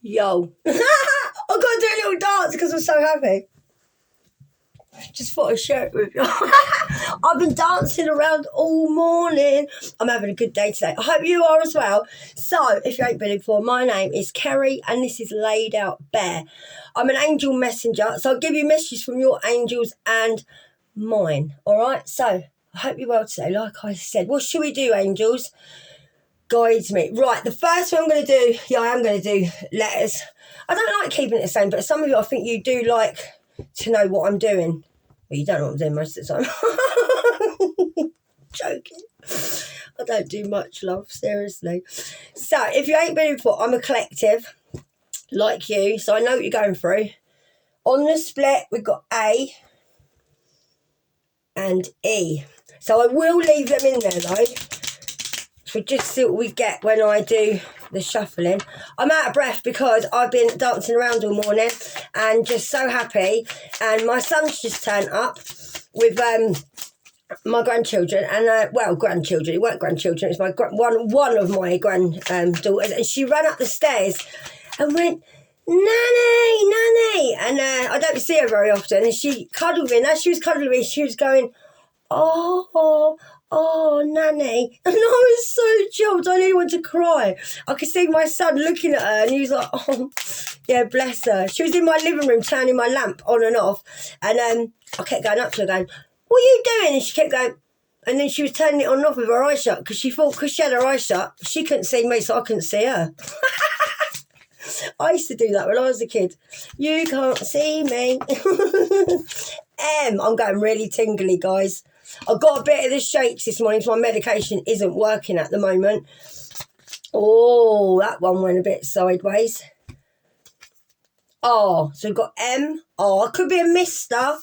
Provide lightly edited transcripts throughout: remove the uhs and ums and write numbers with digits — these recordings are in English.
Yo. I've got to do a little dance because I'm so happy. Just thought I'd share it with you. I've been dancing around all morning. I'm having a good day today. I hope you are as well. So, if you ain't been before, my name is Kerry and this is Laid Out Bare. I'm an angel messenger, so I'll give you messages from your angels and mine. All right? So, I hope you're well today. Like I said, what should we do, angels? Guides me. Right, the first one I'm going to do, I am going to do letters. I don't like keeping it the same, but some of you, I think you do like to know what I'm doing. Well, you don't know what I'm doing most of the time. Joking. I don't do much, love, seriously. So, if you ain't been before, I'm a collective, like you, so I know what you're going through. On the split, we've got A and E. So I will leave them in there, though. So just see what we get when I do the shuffling. I'm out of breath because I've been dancing around all morning and just so happy. And my son's just turned up with my grandchildren and grandchildren. It weren't grandchildren. It's my one of my granddaughters, and she ran up the stairs and went, "Nanny, Nanny!" And I don't see her very often. And she cuddled me. And as she was cuddling me, she was going, Oh, Nanny. And I was so chilled. I nearly wanted to cry. I could see my son looking at her and he was like, oh, yeah, bless her. She was in my living room turning my lamp on and off. And I kept going up to her going, what are you doing? And she kept going, and then she was turning it on and off with her eyes shut because she thought because she had her eyes shut, she couldn't see me, so I couldn't see her. I used to do that when I was a kid. You can't see me. I'm going really tingly, guys. I got a bit of the shakes this morning because my medication isn't working at the moment. Oh, that one went a bit sideways. R. So we've got M, R. Could be a mister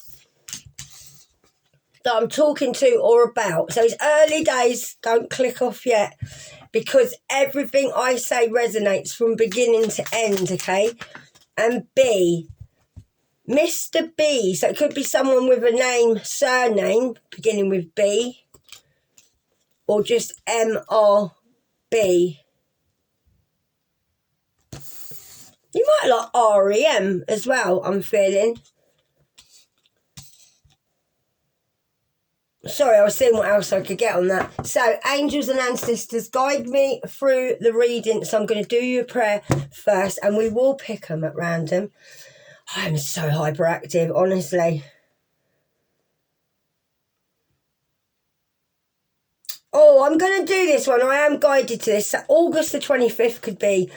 that I'm talking to or about. So it's early days. Don't click off yet because everything I say resonates from beginning to end, okay? And B. Mr. B, so it could be someone with a surname beginning with B, or just M-R-B. You might like R-E-M as well, I'm feeling. Sorry, I was seeing what else I could get on that. So, angels and ancestors, guide me through the reading. So I'm going to do you a prayer first, and we will pick them at random. I'm so hyperactive, honestly. Oh, I'm going to do this one. I am guided to this. So August the 25th could be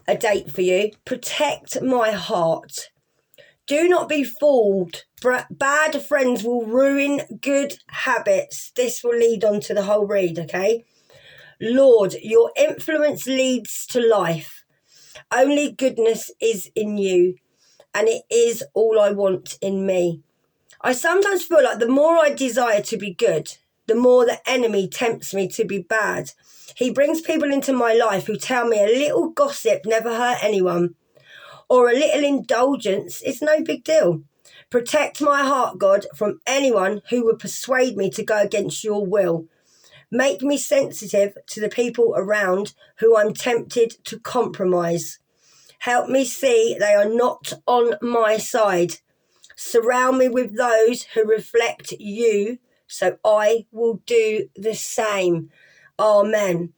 a date for you. Protect my heart. Do not be fooled. Bad friends will ruin good habits. This will lead on to the whole read, okay? Lord, your influence leads to life. Only goodness is in you. And it is all I want in me. I sometimes feel like the more I desire to be good, the more the enemy tempts me to be bad. He brings people into my life who tell me a little gossip never hurt anyone, or a little indulgence is no big deal. Protect my heart, God, from anyone who would persuade me to go against your will. Make me sensitive to the people around who I'm tempted to compromise. Help me see they are not on my side. Surround me with those who reflect you, so I will do the same. Amen.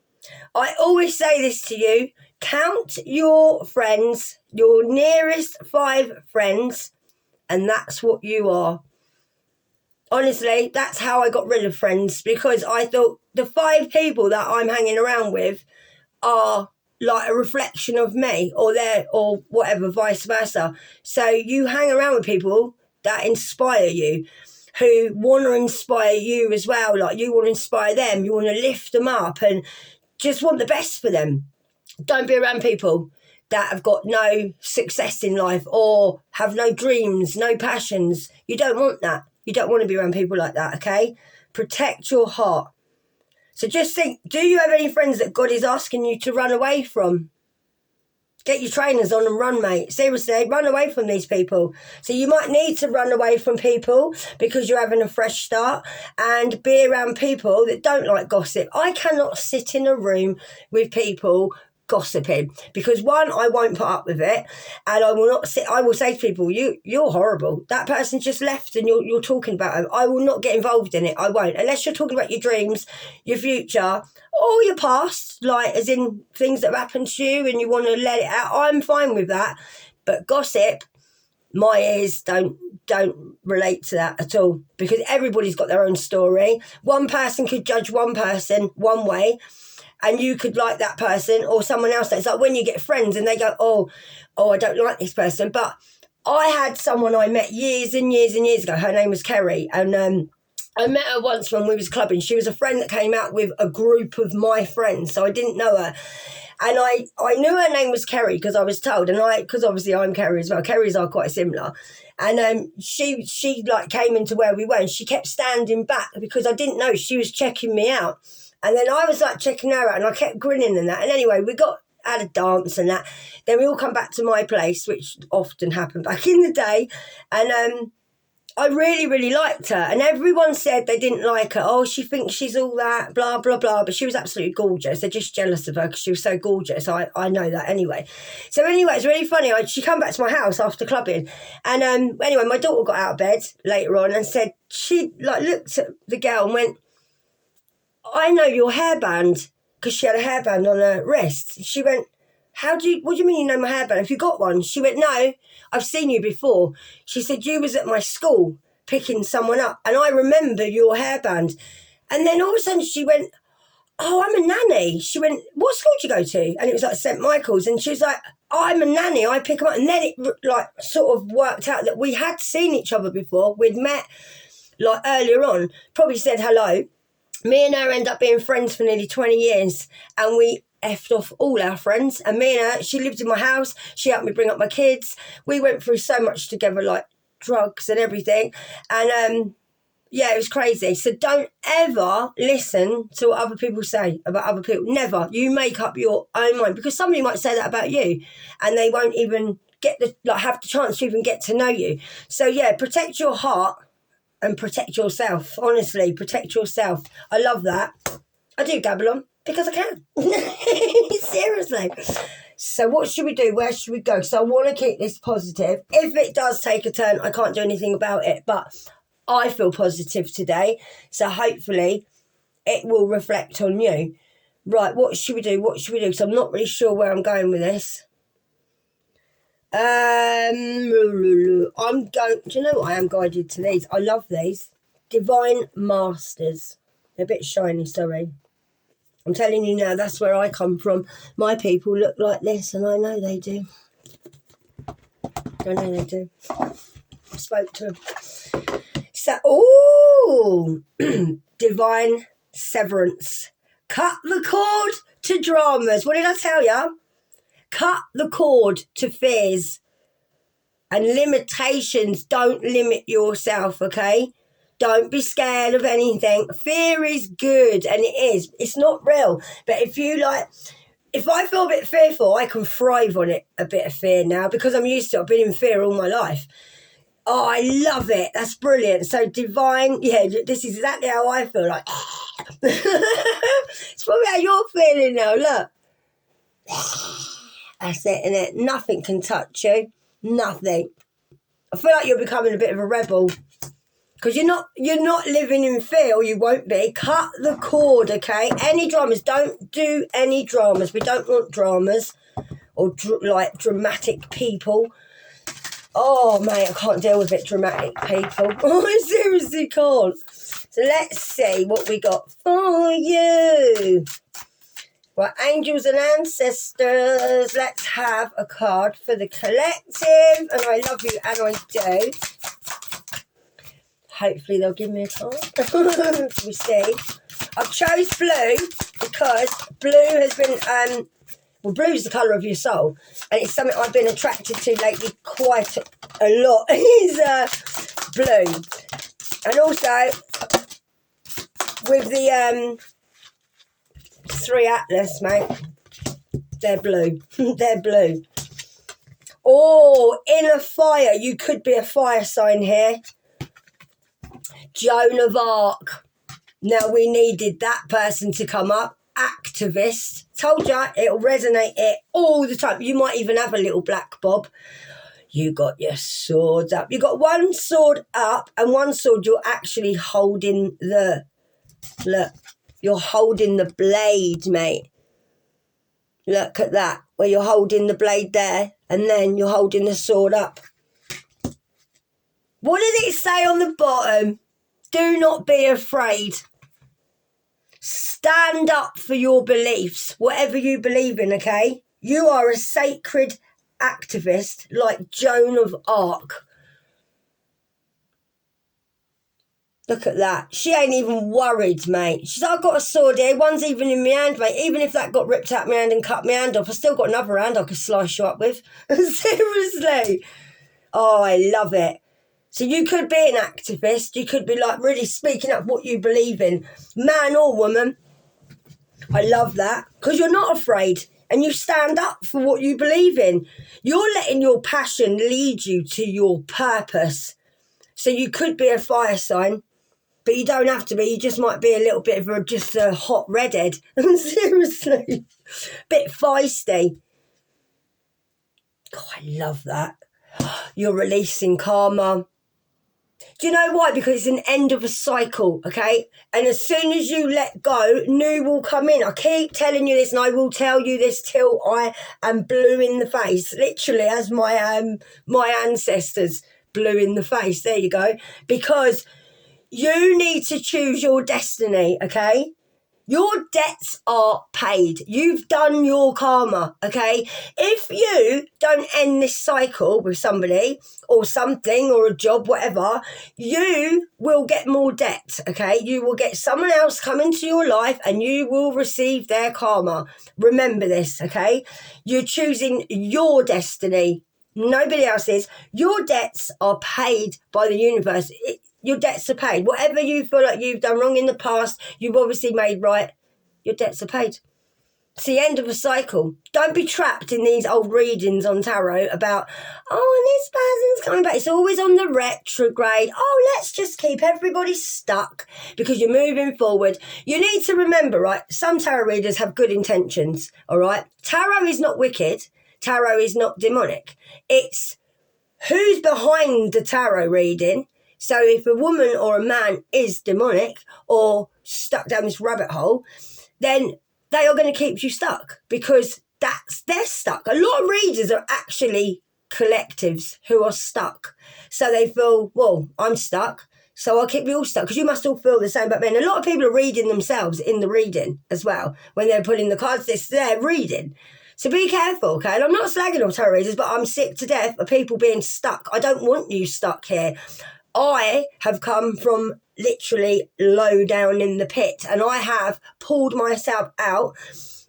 I always say this to you. Count your friends, your nearest 5 friends, and that's what you are. Honestly, that's how I got rid of friends, because I thought the 5 people that I'm hanging around with are like a reflection of me or whatever, vice versa. So you hang around with people that inspire you, who want to inspire you as well. Like you want to inspire them, you want to lift them up and just want the best for them. Don't be around people that have got no success in life or have no dreams, no passions. You don't want that. You don't want to be around people like that, okay? Protect your heart. So just think, do you have any friends that God is asking you to run away from? Get your trainers on and run, mate. Seriously, run away from these people. So you might need to run away from people because you're having a fresh start, and be around people that don't like gossip. I cannot sit in a room with people gossiping, because one, I won't put up with it, and I will not sit. I will say to people, you're horrible. That person just left, and you're talking about them. I will not get involved in it. I won't, unless you're talking about your dreams, your future, or your past, like as in things that have happened to you, and you want to let it out. I'm fine with that, but gossip, my ears don't relate to that at all, because everybody's got their own story. One person could judge one person one way, and you could like that person, or someone else. It's like when you get friends and they go, oh, I don't like this person. But I had someone I met years and years and years ago. Her name was Kerry, and I met her once when we was clubbing. She was a friend that came out with a group of my friends, so I didn't know her. And I knew her name was Kerry because I was told, and because obviously I'm Kerry as well. Kerrys are quite similar. And she like came into where we were, and she kept standing back because I didn't know she was checking me out. And then I was like checking her out, and I kept grinning and that. And anyway, we had a dance and that. Then we all come back to my place, which often happened back in the day. And I really, really liked her. And everyone said they didn't like her. Oh, she thinks she's all that, blah, blah, blah. But she was absolutely gorgeous. They're just jealous of her because she was so gorgeous. I know that anyway. So anyway, it's really funny. She come back to my house after clubbing. And anyway, my daughter got out of bed later on and said, she like looked at the girl and went, I know your hairband, because she had a hairband on her wrist. She went, what do you mean you know my hairband? Have you got one? She went, no, I've seen you before. She said, you was at my school picking someone up, and I remember your hairband. And then all of a sudden she went, oh, I'm a nanny. She went, what school do you go to? And it was like St. Michael's. And she was like, oh, I'm a nanny, I pick them up. And then it like sort of worked out that we had seen each other before. We'd met like earlier on, probably said hello. Me and her end up being friends for nearly 20 years, and we effed off all our friends. And me and her, she lived in my house. She helped me bring up my kids. We went through so much together, like drugs and everything. And yeah, it was crazy. So don't ever listen to what other people say about other people. Never. You make up your own mind, because somebody might say that about you, and they won't even have the chance to even get to know you. So yeah, protect your heart. And protect yourself. Honestly, protect yourself. I love that. I do gabble on because I can. Seriously. So what should we do? Where should we go? So I want to keep this positive. If it does take a turn, I can't do anything about it. But I feel positive today. So hopefully it will reflect on you. Right, what should we do? What should we do? So I'm not really sure where I'm going with this. I'm going. Do you know what? I am guided to these. I love these. Divine Masters. They're a bit shiny, sorry. I'm telling you now, that's where I come from. My people look like this, and I know they do. I know they do. I spoke to them. So, Divine Severance. Cut the cord to dramas. What did I tell you? Cut the cord to fears and limitations. Don't limit yourself, okay? Don't be scared of anything. Fear is good, and it is. It's not real. But if I feel a bit fearful, I can thrive on it, a bit of fear now, because I'm used to it. I've been in fear all my life. Oh, I love it. That's brilliant. So divine, yeah, this is exactly how I feel. Like, it's probably how you're feeling now, look. That's it, innit? Nothing can touch you. Nothing. I feel like you're becoming a bit of a rebel, because you're not living in fear, or you won't be. Cut the cord, okay? Any dramas, don't do any dramas. We don't want dramas or dramatic people. Oh, mate, I can't deal with it, dramatic people. Oh, I seriously can't. So let's see what we got for you. Well, angels and ancestors, let's have a card for the collective. And I love you, and I do. Hopefully they'll give me a card. We see. I've chose blue because blue has been, blue is the colour of your soul. And it's something I've been attracted to lately quite a lot, is blue. And also, with the 3 Atlas, mate, they're blue. They're blue. Oh, inner fire. You could be a fire sign here. Joan of Arc. Now, we needed that person to come up. activist. Told you, it'll resonate it all the time. You might even have a little black bob. You got your swords up. You got one sword up and one sword you're actually holding the... Look, you're holding the blade, mate. Look at that, where you're holding the blade there and then you're holding the sword up. What does it say on the bottom? Do not be afraid. Stand up for your beliefs, whatever you believe in, okay? You are a sacred activist like Joan of Arc. Look at that. She ain't even worried, mate. She's like, I've got a sword here. One's even in my hand, mate. Even if that got ripped out my hand and cut my hand off, I still got another hand I could slice you up with. Seriously. Oh, I love it. So you could be an activist. You could be like really speaking up what you believe in. Man or woman. I love that. Because you're not afraid. And you stand up for what you believe in. You're letting your passion lead you to your purpose. So you could be a fire sign, but you don't have to be. You just might be a little bit of just a hot redhead. Seriously. Bit feisty. God, I love that. You're releasing karma. Do you know why? Because it's an end of a cycle, okay? And as soon as you let go, new will come in. I keep telling you this, and I will tell you this till I am blue in the face. Literally, as my ancestors blue in the face. There you go. Because you need to choose your destiny, okay? Your debts are paid. You've done your karma, okay? If you don't end this cycle with somebody or something or a job, whatever, you will get more debt, okay? You will get someone else come into your life and you will receive their karma. Remember this, okay? You're choosing your destiny. Nobody else's. Your debts are paid by the universe. Your debts are paid. Whatever you feel like you've done wrong in the past, you've obviously made right. Your debts are paid. It's the end of a cycle. Don't be trapped in these old readings on tarot about, oh, and this person's coming back. It's always on the retrograde. Oh, let's just keep everybody stuck because you're moving forward. You need to remember, right, some tarot readers have good intentions, all right? Tarot is not wicked. Tarot is not demonic. It's who's behind the tarot reading. So if a woman or a man is demonic or stuck down this rabbit hole, then they are going to keep you stuck because they're stuck. A lot of readers are actually collectives who are stuck. So they feel, well, I'm stuck, so I'll keep you all stuck because you must all feel the same about me. And a lot of people are reading themselves in the reading as well. When they're pulling the cards, they're reading. So be careful, okay? And I'm not slagging off tarot readers, but I'm sick to death of people being stuck. I don't want you stuck here. I have come from literally low down in the pit and I have pulled myself out,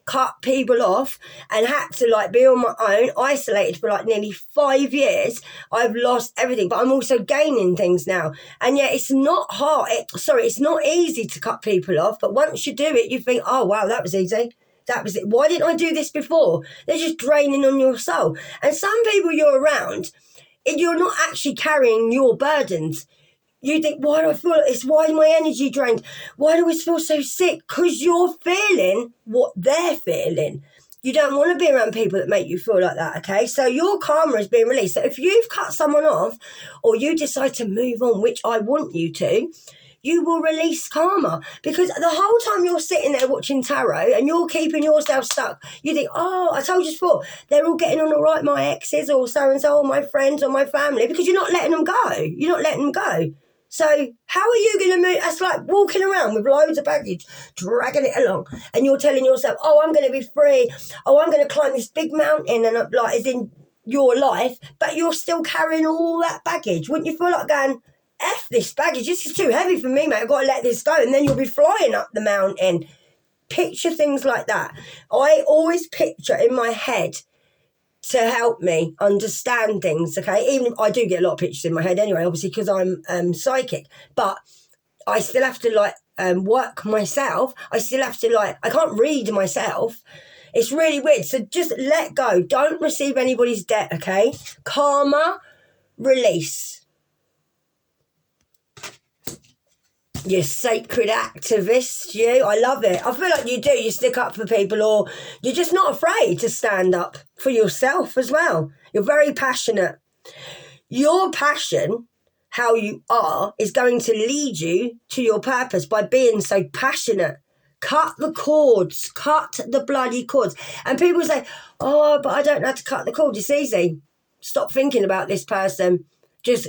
cut people off and had to be on my own, isolated for nearly 5 years. I've lost everything, but I'm also gaining things now. And yet it's not hard. It's not easy to cut people off, but once you do it, you think, oh, wow, that was easy. That was it. Why didn't I do this before? They're just draining on your soul. And some people you're around, you're not actually carrying your burdens. You think, why do I feel like this? Why is my energy drained? Why do I feel so sick? Because you're feeling what they're feeling. You don't want to be around people that make you feel like that, okay? So your karma is being released. So if you've cut someone off or you decide to move on, which I want you to, you will release karma. Because the whole time you're sitting there watching tarot and you're keeping yourself stuck, you think, oh, I told you before, they're all getting on all right, my exes or so-and-so or my friends or my family, because you're not letting them go. You're not letting them go. So how are you going to move? That's like walking around with loads of baggage, dragging it along. And you're telling yourself, oh, I'm going to be free. Oh, I'm going to climb this big mountain and as in your life, but you're still carrying all that baggage. Wouldn't you feel like going, F this baggage, this is too heavy for me, mate, I've got to let this go. And then you'll be flying up the mountain. Picture things like that. I always picture in my head to help me understand things, okay? Even if I do get a lot of pictures in my head anyway, obviously, because I'm psychic. But I still have to, work myself. I still have to, I can't read myself. It's really weird. So just let go. Don't receive anybody's debt, okay? Karma, release. You sacred activist, you. I love it. I feel like you do. You stick up for people, or you're just not afraid to stand up for yourself as well. You're very passionate. Your passion, how you are, is going to lead you to your purpose by being so passionate. Cut the cords. Cut the bloody cords. And people say, oh, but I don't know how to cut the cord. It's easy. Stop thinking about this person. Just...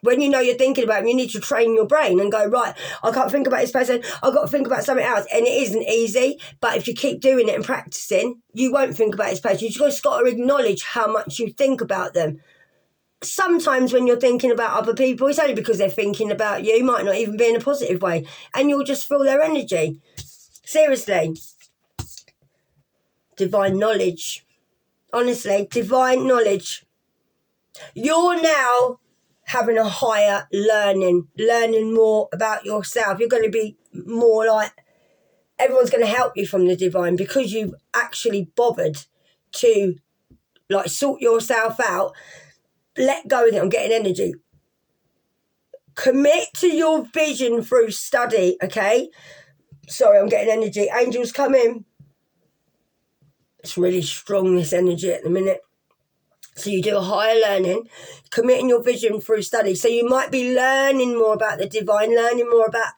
when you know you're thinking about them, you need to train your brain and go, right, I can't think about this person, I've got to think about something else. And it isn't easy, but if you keep doing it and practicing, you won't think about this person. You've just got to acknowledge how much you think about them. Sometimes when you're thinking about other people, it's only because they're thinking about you, might not even be in a positive way, and you'll just feel their energy. Seriously. Divine knowledge. Honestly, divine knowledge. You're now having a higher learning more about yourself. You're going to be more like, everyone's going to help you from the divine because you've actually bothered to like sort yourself out. Let go of it. I'm getting energy. Commit to your vision through study, okay? Sorry, I'm getting energy. Angels come in. It's really strong, this energy at the minute. So you do a higher learning, committing your vision through study. So you might be learning more about the divine, learning more about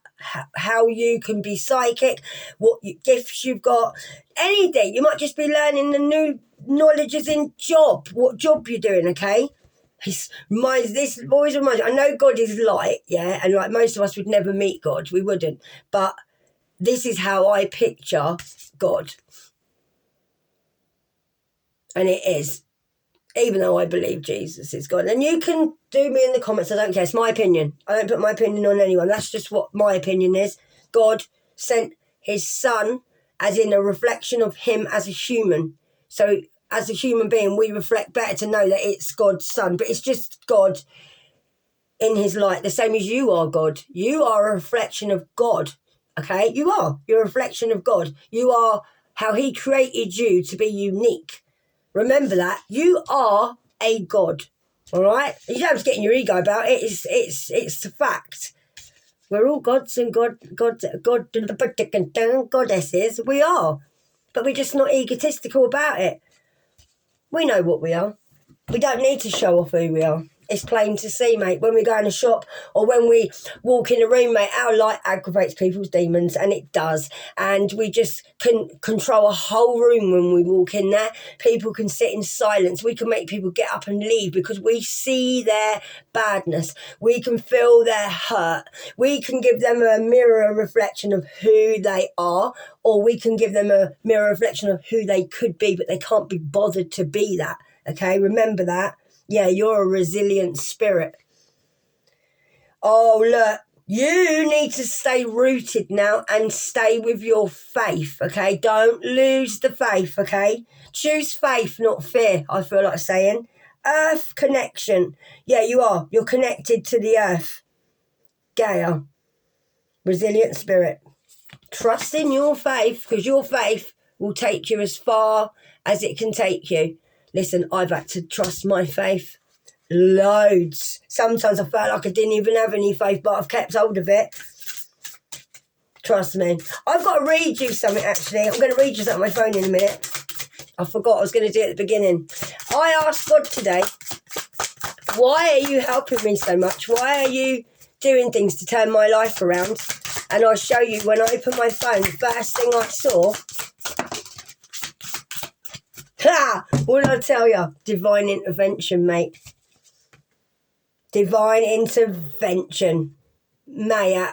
how you can be psychic, what gifts you've got, anything. You might just be learning the new knowledges in job, what job you're doing, okay? This always reminds me, I know God is light, yeah, and like most of us would never meet God, we wouldn't. But this is how I picture God. And it is. Even though I believe Jesus is God. And you can do me in the comments, I don't care. It's my opinion. I don't put my opinion on anyone. That's just what my opinion is. God sent his son as in a reflection of him as a human. So as a human being, we reflect better to know that it's God's son. But it's just God in his light, the same as you are God. You are a reflection of God. Okay? You are. You're a reflection of God. You are how he created you to be unique. Remember that. You are a God, all right? You don't have to get in your ego about it. It's a fact. We're all gods and goddesses. We are. But we're just not egotistical about it. We know what we are. We don't need to show off who we are. It's plain to see, mate. When we go in a shop or when we walk in a room, mate, our light aggravates people's demons, and it does. And we just can control a whole room when we walk in there. People can sit in silence. We can make people get up and leave because we see their badness. We can feel their hurt. We can give them a mirror reflection of who they are, or we can give them a mirror reflection of who they could be, but they can't be bothered to be that. Okay, remember that. Yeah, you're a resilient spirit. Oh, look, you need to stay rooted now and stay with your faith, okay? Don't lose the faith, okay? Choose faith, not fear, I feel like saying. Earth connection. Yeah, you are. You're connected to the earth. Gaia. Resilient spirit. Trust in your faith, because your faith will take you as far as it can take you. Listen, I've had to trust my faith loads. Sometimes I felt like I didn't even have any faith, but I've kept hold of it. Trust me. I've got to read you something, actually. I'm going to read you something on my phone in a minute. I forgot I was going to do it at the beginning. I asked God today, why are you helping me so much? Why are you doing things to turn my life around? And I'll show you when I opened my phone, the first thing I saw... what did I tell you? Divine intervention, mate. Divine intervention. Maya.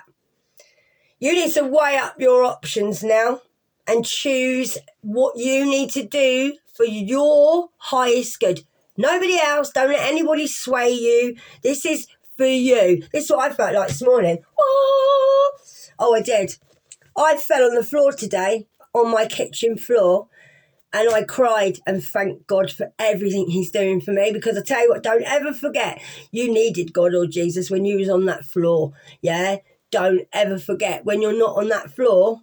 You need to weigh up your options now and choose what you need to do for your highest good. Nobody else. Don't let anybody sway you. This is for you. This is what I felt like this morning. Oh, I did. I fell on the floor today, on my kitchen floor, and I cried and thanked God for everything he's doing for me. Because I tell you what, don't ever forget, you needed God or Jesus when you was on that floor. Yeah? Don't ever forget, when you're not on that floor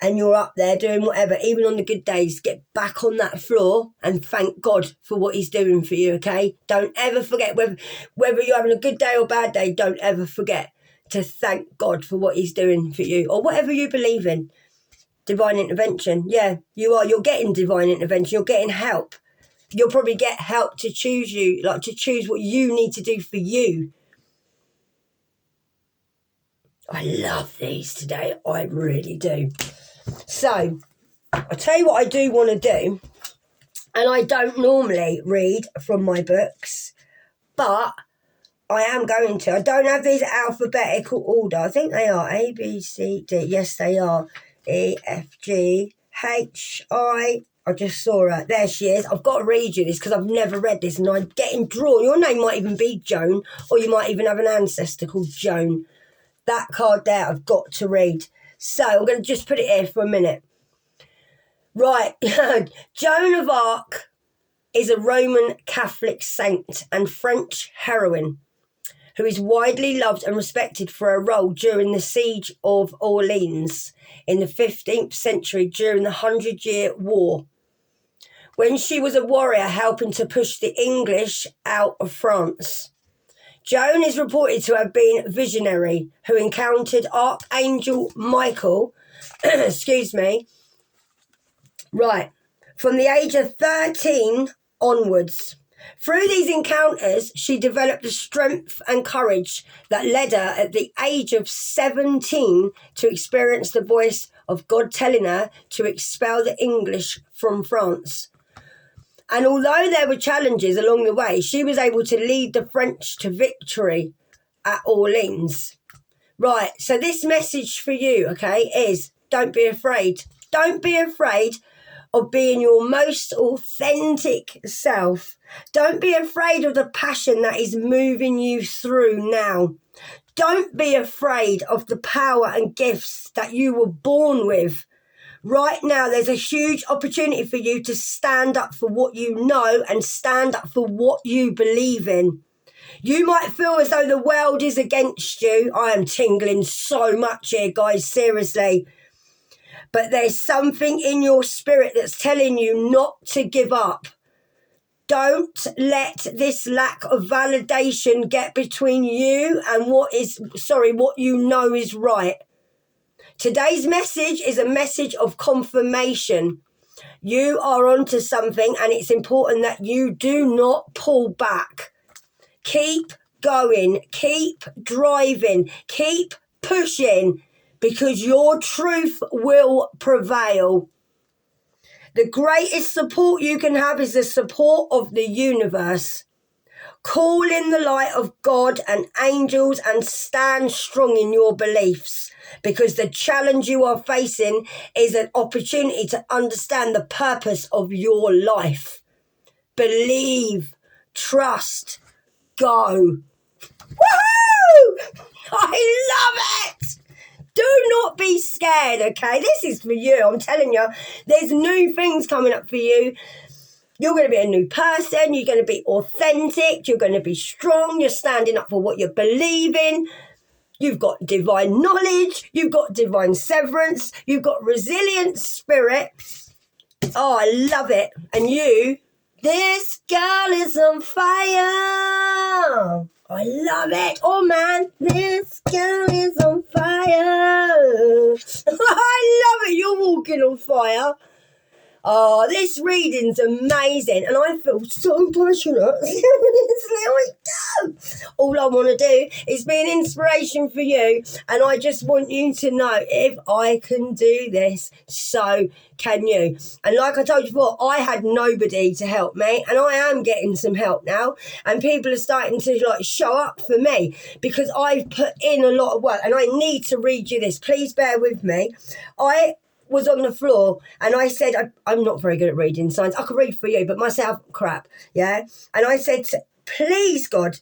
and you're up there doing whatever, even on the good days, get back on that floor and thank God for what he's doing for you, okay? Don't ever forget, whether you're having a good day or bad day, don't ever forget. to thank God for what he's doing for you, or whatever you believe in. Divine intervention. Yeah, you are. You're getting divine intervention. You're getting help. You'll probably get help to choose you, like to choose what you need to do for you. I love these today. I really do. So, I'll tell you what I do want to do. And I don't normally read from my books, but I am going to. I don't have these alphabetical order. I think they are A, B, C, D. Yes, they are. E, F, G, H, I. I just saw her. There she is. I've got to read you this because I've never read this and I'm getting drawn. Your name might even be Joan, or you might even have an ancestor called Joan. That card there I've got to read. So I'm going to just put it here for a minute. Right. Joan of Arc is a Roman Catholic saint and French heroine who is widely loved and respected for her role during the siege of Orleans in the 15th century during the 100-Year War, when she was a warrior helping to push the English out of France. Joan is reported to have been a visionary who encountered Archangel Michael, from the age of 13 onwards. Through these encounters, she developed the strength and courage that led her at the age of 17 to experience the voice of God telling her to expel the English from France. And although there were challenges along the way, she was able to lead the French to victory at Orleans. Right, so this message for you, okay, is don't be afraid. Don't be afraid of being your most authentic self. Don't be afraid of the passion that is moving you through now. Don't be afraid of the power and gifts that you were born with. Right now, there's a huge opportunity for you to stand up for what you know and stand up for what you believe in. You might feel as though the world is against you. I am tingling so much here, guys, seriously. But there's something in your spirit that's telling you not to give up. Don't let this lack of validation get between you and what you know is right. Today's message is a message of confirmation. You are onto something and it's important that you do not pull back. Keep going, keep driving, keep pushing, because your truth will prevail. The greatest support you can have is the support of the universe. Call in the light of God and angels and stand strong in your beliefs, because the challenge you are facing is an opportunity to understand the purpose of your life. Believe, trust, go. Woohoo! I love it! Do not be scared, okay? This is for you. I'm telling you, there's new things coming up for you. You're going to be a new person. You're going to be authentic. You're going to be strong. You're standing up for what you believe in. You've got divine knowledge. You've got divine severance. You've got resilient spirit. Oh, I love it. And you, this girl is on fire. I love it. Oh, man, this girl is on fire. I love it. You're walking on fire. Oh, this reading's amazing, and I feel so passionate. Seriously, I do. All I want to do is be an inspiration for you, and I just want you to know, if I can do this, so can you. And like I told you before, I had nobody to help me, and I am getting some help now, and people are starting to show up for me because I've put in a lot of work, and I need to read you this. Please bear with me. I was on the floor and I said, I'm not very good at reading signs. I could read for you, but myself, crap, yeah? And I said, please, God,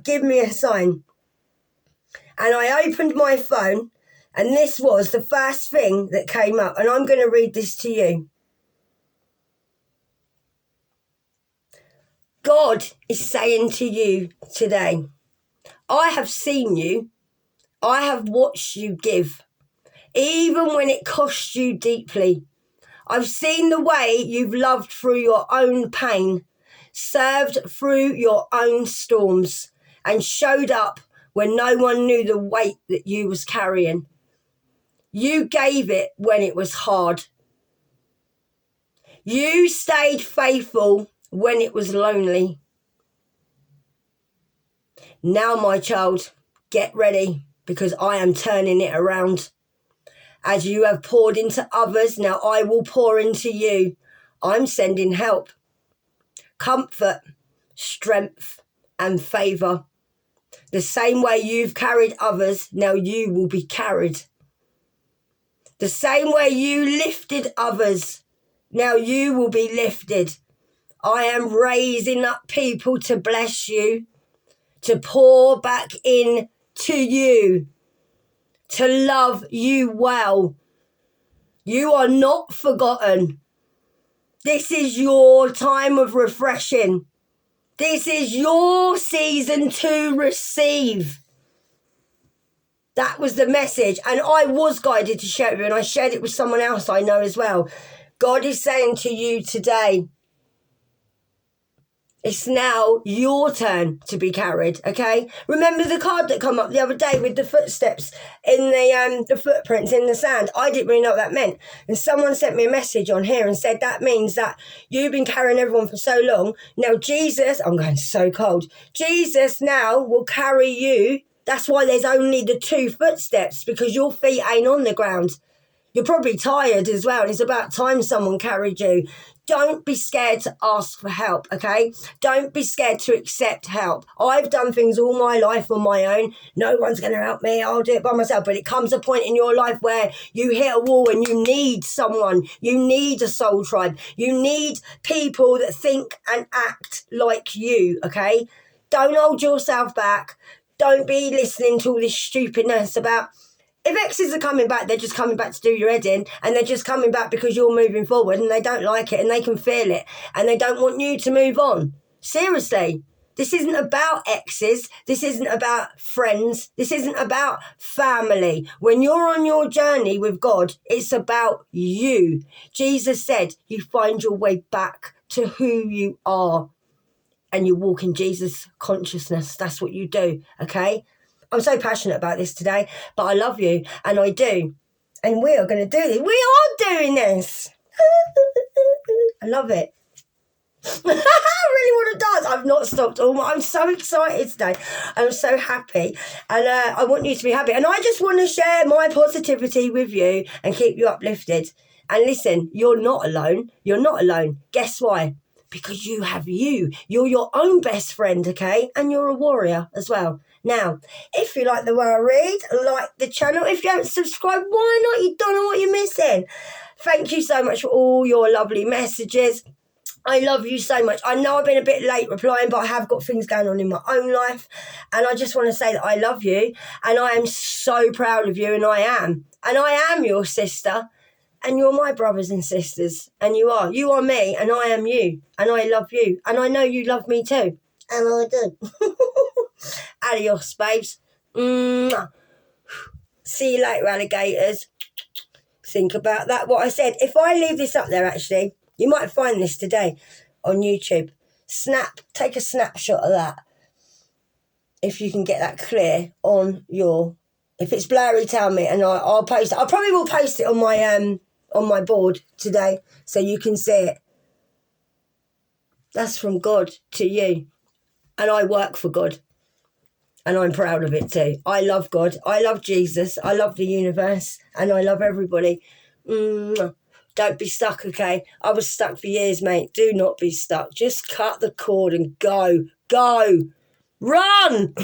give me a sign. And I opened my phone and this was the first thing that came up. And I'm going to read this to you. God is saying to you today, I have seen you. I have watched you give. Even when it costs you deeply. I've seen the way you've loved through your own pain, served through your own storms, and showed up when no one knew the weight that you was carrying. You gave it when it was hard. You stayed faithful when it was lonely. Now, my child, get ready, because I am turning it around. As you have poured into others, now I will pour into you. I'm sending help, comfort, strength, and favour. The same way you've carried others, now you will be carried. The same way you lifted others, now you will be lifted. I am raising up people to bless you, to pour back in to you, to love you well. You are not forgotten. This is your time of refreshing. This is your season to receive. That was the message. And I was guided to share it with you, and I shared it with someone else I know as well. God is saying to you today, it's now your turn to be carried, okay? Remember the card that came up the other day with the footsteps in the footprints in the sand? I didn't really know what that meant. And someone sent me a message on here and said that means that you've been carrying everyone for so long. Now Jesus, I'm going so cold. Jesus now will carry you. That's why there's only the 2 footsteps, because your feet ain't on the ground. You're probably tired as well, and it's about time someone carried you. Don't be scared to ask for help, okay? Don't be scared to accept help. I've done things all my life on my own. No one's going to help me. I'll do it by myself. But it comes a point in your life where you hit a wall and you need someone. You need a soul tribe. You need people that think and act like you, okay? Don't hold yourself back. Don't be listening to all this stupidness about... If exes are coming back, they're just coming back to do your head in, and they're just coming back because you're moving forward and they don't like it and they can feel it and they don't want you to move on. Seriously, this isn't about exes. This isn't about friends. This isn't about family. When you're on your journey with God, it's about you. Jesus said you find your way back to who you are and you walk in Jesus' consciousness. That's what you do, okay? I'm so passionate about this today, but I love you, and I do. And we are going to do this. We are doing this. I love it. I really want to dance. I've not stopped. I'm so excited today. I'm so happy. And I want you to be happy. And I just want to share my positivity with you and keep you uplifted. And listen, you're not alone. You're not alone. Guess why? Because you have you. You're your own best friend, okay? And you're a warrior as well. Now, if you like the way I read, like the channel. If you haven't subscribed, why not? You don't know what you're missing. Thank you so much for all your lovely messages. I love you so much. I know I've been a bit late replying, but I have got things going on in my own life. And I just want to say that I love you. And I am so proud of you, and I am. And I am your sister. And you're my brothers and sisters. And you are. You are me, and I am you. And I love you. And I know you love me too. And I do. Adios, babes. Mwah. See you later, alligators. Think about that, what I said. If I leave this up there, actually, you might find this today on YouTube. Take a snapshot of that. If you can get that clear on your... If it's blurry, tell me, and I'll post it. I probably will post it on my board today so you can see it. That's from God to you. And I work for God. And I'm proud of it too. I love God. I love Jesus. I love the universe. And I love everybody. Don't be stuck, okay? I was stuck for years, mate. Do not be stuck. Just cut the cord and go. Go. Run!